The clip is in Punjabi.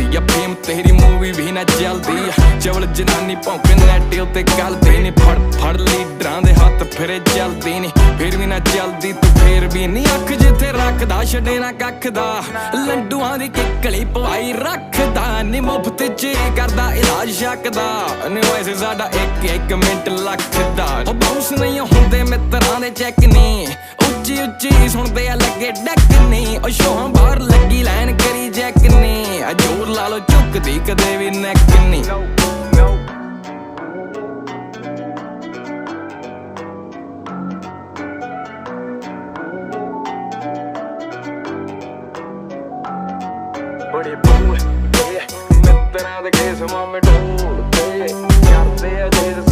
ਚੱਲਦੀ ਆ ਫੇਮ ਤੇਰੀ ਮੂਵੀ ਵੀ ਨਾ ਚੱਲਦੀ ਆ ਚਵਲ ਜਨਾਨੀ ਭੌਂਕੇ ਨੈਟ ਉੱਤੇ ਗਲਦੀ ਨੀ ਫੜ ਫੜ ਲੀਡਰਾਂ ਦੇ ਹੱਥ ਫਿਰੇ ਚੱਲਦੀ ਨੀ ਫਿਰ ਵੀ ਨਾ ਚੱਲਦੀ ਤੂੰ ਫੇਰ ਵੀ ਨੀ ਅੱਖ ਜਿੱਥੇ ਰੱਖਦਾ ਛੱਡੇ ਨਾ ਕੱਖ ਦਾ ਲੰਡੂਆਂ ਦੀ ਕਿੱਕਲੀ ਪਵਾਈ ਰੱਖਦਾ ਨੀ ਮੁਫਤ ਚ ਕਰਦਾ ਇਲਾਜ ਸ਼ੱਕ ਦਾ ਨੀ ਵੈਸੇ ਸਾਡਾ ਇੱਕ ਮਿੰਟ ਲੱਖ ਦਾ ਉਹ ਬਾਉਂਸ ਨਹੀਂ ਹੁੰਦੇ ਮਿੱਤਰਾਂ ਦੇ ਚੈੱਕ ਨੀ ਉੱਚੀ ਉੱਚੀ ਸੁਣਦੇ ਆ ਲੱਗੇ ਡੈਕ ਨੀ ਉਹ ਸ਼ੋਹਾਂ ਬਾਹਰ ਲੱਗੀ ਲਾਈਨ ਕਰੀ ਜੈਕ ਨੀ ਆ ਜੋਰ ਲਾ ਲੋ ਝੁਕਦੀ ਕਦੇ ਵੀ ਨੈਕ ਨੀ ਬੜੇ ਬੂਏ ਮਿੱਤਰਾਂ ਦੇ ਕੇਸ ਮਾਮੇ ਢੋਲਦੇ ਕਰਦੇ ਆ ਜੇ